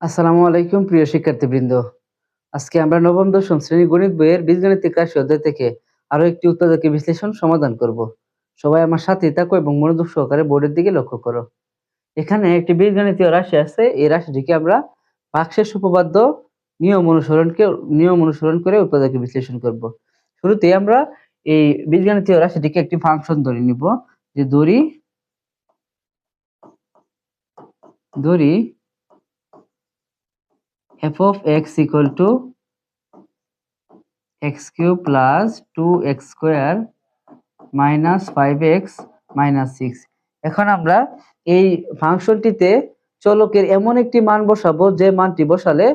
আসসালামু আলাইকুম প্রিয় শিক্ষার্থীবৃন্দ। আজকে আমরা নবম দশম শ্রেণী গণিত বইয়ের বীজগণিতিক রাশি অধ্যায় থেকে আরো একটি উৎপাদকীয় বিশ্লেষণ সমাধান করব। সবাই আমার সাথেই থাকো এবং মনোযোগ সহকারে বোর্ডের দিকে লক্ষ্য করো। এখানে একটি বীজগণিতীয় রাশি আছে। এই রাশিটিকে আমরা ভাগশেষ উপপাদ্য নিয়ম অনুসরণ করে উৎপাদকীয় বিশ্লেষণ করব। শুরুতেই আমরা এই বীজগণিতীয় রাশিটিকে একটি ফাংশন ধরে নিব, যে ধরি f of x equal to x cube plus 2x square minus 5x minus 6। এখন আমরা এই ফাংশনটিতে চলকের এমন একটি মান বসাবো যে মানটি বসালে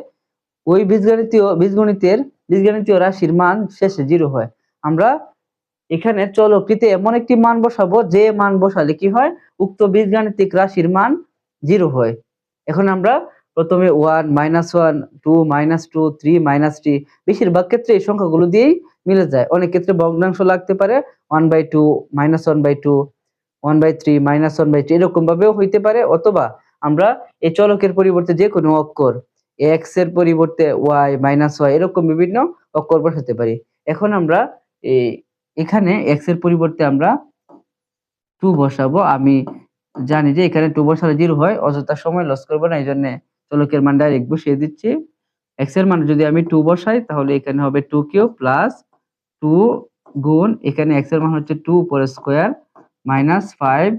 ওই বীজগণিতীয় রাশির মান শেষে 0 হয়। আমরা এখানে চলকটিতে এমন একটি মান বসাবো যে মান বসালে কি হয়, উক্ত বীজগাণিতিক রাশির মান 0 হয়। এখন আমরা প্রথমে 1 -1 2 -2 3 -3, বেশিরভাগ ক্ষেত্রে এই সংখ্যাগুলো দিয়েই মিলে যায়। অনেক ক্ষেত্রে ভগ্নাংশ লাগতে পারে, 1/2 -1/2 1/3 -1/3 এরকম ভাবেও হইতে পারে, অথবা আমরা এই চলকের পরিবর্তে যে কোনো অক্ষর x এর পরিবর্তে y -y এরকম বিভিন্ন অক্ষর বসাতে পারি। এখন আমরা এখানে x এর পরিবর্তে আমরা 2 বসাবো। আমি জানি যে এখানে 2 বসালে 0 হয়, অযথা সময় লস করব না, এইজন্য চলকের মান ডাইরেক্ট বসিয়ে দিচ্ছি। x এর মান যদি আমি 2 বসাই তাহলে এখানে হবে 2 কিউব প্লাস 2 গুণ এখানে x এর মান হচ্ছে 2 উপরে স্কয়ার মাইনাস 5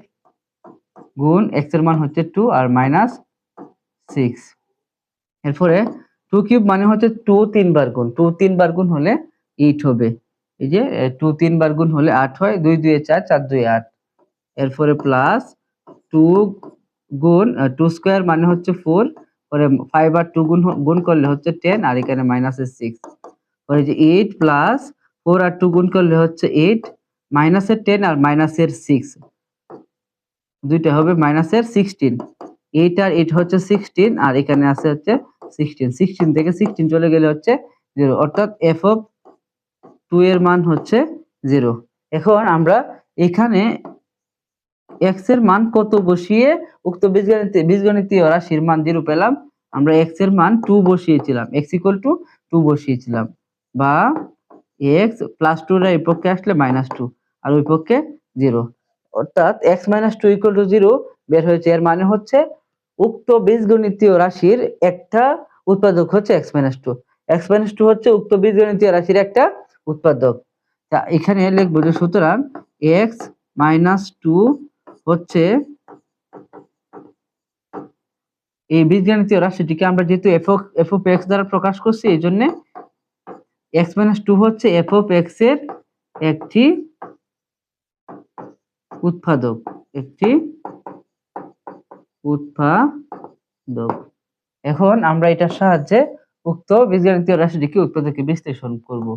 গুণ x এর মান হচ্ছে 2 আর মাইনাস 6। এরপরে 2 কিউব মানে হচ্ছে 2 3 বার গুণ, 2 3 বার গুণ হলে 8 হবে। এই যে 2 3 বার গুণ হলে 8 হয়, 2 2 4 4 2 8। এরপরে প্লাস 2 গুণ 2 স্কয়ার মানে হচ্ছে 4, পরে 5 আর 2 গুণ করলে হচ্ছে 10 আর এখানে মাইনাসের 6। পরে যে 8 প্লাস 4 আর 2 গুণ করলে হচ্ছে 8, মাইনাসের 10 আর মাইনাসের 6 দুইটা হবে মাইনাসের 16। 8 আর 8 হচ্ছে 16 আর এখানে আছে হচ্ছে 16। 16 থেকে 16 চলে গেলে হচ্ছে 0, অর্থাৎ f of 2 এর মান হচ্ছে 0। এখন আমরা এখানে x এর মান কত বসিয়ে উক্ত বীজগণিতীয় রাশির মান 0 পেলাম। আমরা x এর মান 2 বসিয়েছিলাম, x equal to 2 বসিয়েছিলাম, বা x প্লাস 2 এর এই পক্ষে আসলে -2 আর ওই পক্ষে 0, অর্থাৎ x - 2 = 0 বের হয়েছে। এর মানে হচ্ছে উক্ত বীজগণিতীয় রাশির একটা উৎপাদক হচ্ছে x - 2। x - 2 হচ্ছে উক্ত বীজগণিতীয় রাশির একটা উৎপাদক। তা এখানে লিখব যে সুতরাং x - 2 হচ্ছে এই বীজগণিতীয় রাশিটিকে আমরা যেহেতু f of x দ্বারা প্রকাশ করছি, এই জন্য x - 2 হচ্ছে f of x এর একটি উৎপাদক, এখন আমরা এটার সাহায্যে উক্ত বীজগণিতীয় রাশিটিকে উৎপাদকে বিশ্লেষণ করব।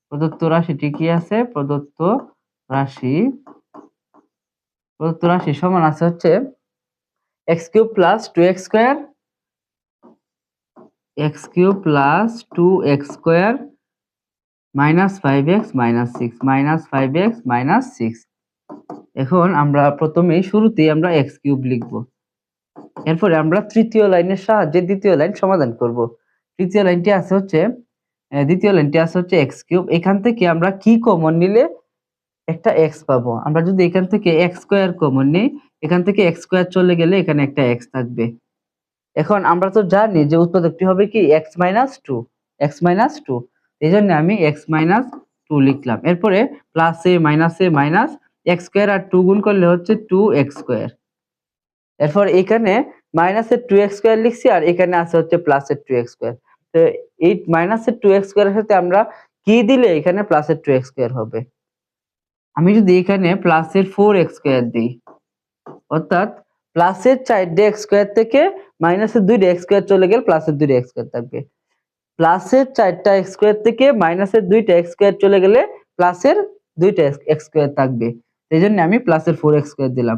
প্রদত্ত রাশিটি কি আছে? প্রদত্ত রাশি সমান আছে হচ্ছে x cube plus 2x square, x cube plus 2x square minus 5x minus 6 minus 5x minus 6। এখন আমরা প্রথমেই শুরুতেই আমরা x কিউব লিখব। এরপরে আমরা তৃতীয় লাইনের সাহায্যে দ্বিতীয় লাইন সমাধান করব। দ্বিতীয় লাইনটি আছে হচ্ছে x কিউব। এখান থেকে আমরা কি কমন নিলে একটা x পাবো? আমরা যদি এখান থেকে x স্কয়ার কমন নিই, এখান থেকে x স্কয়ার চলে গেলে এখানে একটা x থাকবে। এখন আমরা তো জানি যে উৎপাদকটি হবে কি x - 2, এইজন্য আমি x - 2 লিখলাম। এরপরে প্লাস এ মাইনাস x স্কয়ার আর 2 গুণ করলে হচ্ছে 2x স্কয়ার। এরপর এখানে মাইনাসের 2x স্কয়ার লিখছি আর এখানে আছে হচ্ছে প্লাসের 2x স্কয়ার। তো এই মাইনাসের 2x স্কয়ারের সাথে আমরা কি দিলে এখানে প্লাসের 2x স্কয়ার হবে? আমি যদি এখানে প্লাসের 4x স্কয়ার দিই, অর্থাৎ প্লাসের 4x স্কয়ার থেকে মাইনাসের 2x স্কয়ার চলে গেলে প্লাসের 2x স্কয়ার থাকবে। প্লাসের 4টা x স্কয়ার থেকে মাইনাসের 2টা x স্কয়ার চলে গেলে প্লাসের 2টা x স্কয়ার থাকবে। এইজন্য আমি প্লাসের 4x স্কয়ার দিলাম।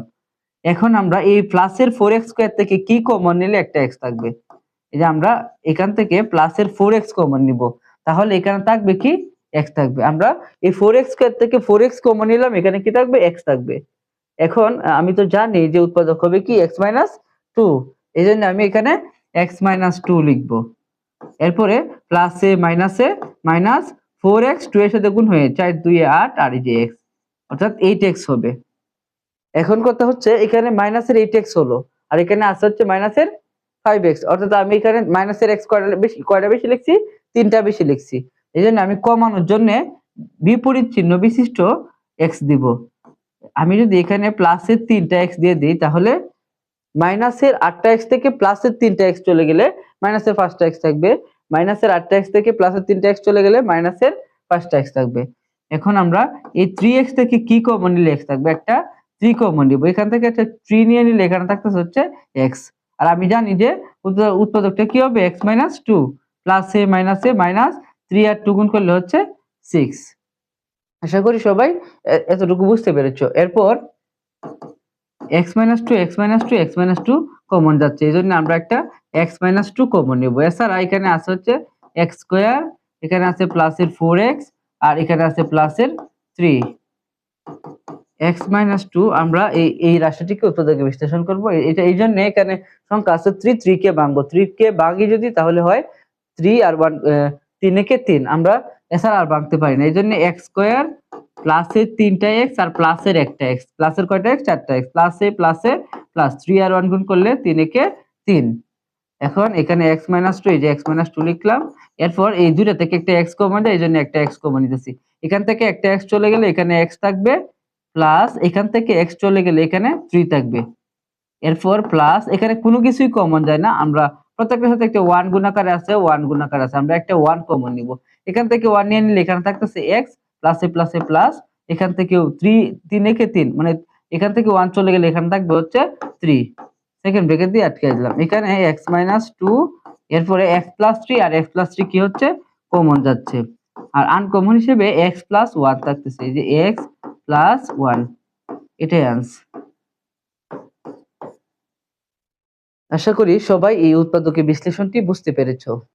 এখন আমরা এই প্লাসের 4x স্কয়ার থেকে কি কমন নিলে একটা x থাকবে? এই যে আমরা এখান থেকে প্লাসের 4x কমন নিব, তাহলে এখানে থাকবে কি? x থাকবে। আমরা এই 4x স্কয়ার থেকে 4x কমন নিলাম, এখানে কি থাকবে? x থাকবে। এখন আমি তো জানি যে উৎপাদক হবে কি x - 2, এইজন্য আমি এখানে এক্স মাইনাস টু লিখবো। এরপরে প্লাসে মাইনাসে মাইনাস 4x 2 এর সাথে গুণ হয়ে 4 2 8 আর এই যে x অর্থাৎ 8x হবে। এখন কথা হচ্ছে এখানে মাইনাসের 8x হলো আর এখানে আছে হচ্ছে মাইনাসের 5x অর্থাৎ আমি এখানে মাইনাসের x কয়টা বেশি লিখছি, 3টা বেশি লিখছি। এইজন্য আমি কমানোর জন্য বিপরীত চিহ্ন বিশিষ্ট x দিব। আমি যদি এখানে প্লাসের 3টা x দিয়ে দিই তাহলে মাইনাসের 8টা x থেকে প্লাসের 3টা x চলে গেলে মাইনাসের 5টা x থাকবে, মাইনাসের 8টা x থেকে প্লাসের 3টা x চলে গেলে মাইনাসের 5টা x থাকবে। এখন আমরা এই 3x থেকে কি কমন নিলে x থাকবে, একটা 3 কমন নিব। এখান থেকে একটা 3 নিয়ে নিলে এখানে থাকতেছে হচ্ছে x। আর আমি জানি যে উৎপাদকটা কি হবে x - 2 প্লাসে মাইনাসে মাইনাস 3 আর 2 গুণ করলে হচ্ছে 6। আশা করি সবাই এতটুকু বুঝতে পেরেছো। এরপর x - 2 x - 2 x - 2 কমন যাচ্ছে, এইজন্য আমরা একটা x - 2 কমন নিব। এছাড়া এখানে আছে হচ্ছে x স্কয়ার, এখানে আছে প্লাসের 4x আর এখানে আছে প্লাসের 3। x - 2 আমরা এই রাশিটিকে উৎপাদকে বিশ্লেষণ করব। এটা এইজন্য এখানে সংখ্যা আছে 3, 3 কে ভাঙবো। 3 কে ভাঙি যদি তাহলে হয় 3 আর 1 3 একে 3, আমরা এছাড়া আর ভাঙতে পারি না। এইজন্য x স্কয়ার প্লাসের 3টা x আর প্লাসের একটা x, প্লাসের কয়টা x 4টা x, প্লাসে প্লাসে প্লাস 3 আর 1 গুণ করলে 3 একে 3। এখন এখানে x - 2 এই যে x - 2 লিখলাম। এরপর এই দুইটা থেকে একটা x কমন যায়, এইজন্য একটা x কমন নিতেছি। এখান থেকে একটা x চলে গেলে এখানে x থাকবে, প্লাস এখান থেকে x চলে গেলে এখানে 3 থাকবে। এরপর প্লাস এখানে কোনো কিছুই কমন যায় না, আমরা প্রত্যেকটার সাথে একটা 1 গুণাকারে আছে, 1 গুণাকার আছে, আমরা একটা 1 কমন নিব। এখান থেকে 1 নিয়ে নিলে এখানে থাকতেছে x প্লাসে প্লাসে প্লাস, এখান থেকেও 3 একে 3 মানে এখান থেকে 1 চলে গেলে এখানে থাকবে হচ্ছে 3। সেকেন্ড ব্র্যাকেট দিয়ে আটকে দিলাম। এখানে x - 2 এরপরে x + 3 আর x + 3 কি হচ্ছে কমন যাচ্ছে। আর আনকমন হিসেবে x + 1 থাকতেছে, এই যে x + 1, এটাই आंसर। আশা করি সবাই এই উৎপাদকের বিশ্লেষণটি বুঝতে পেরেছো।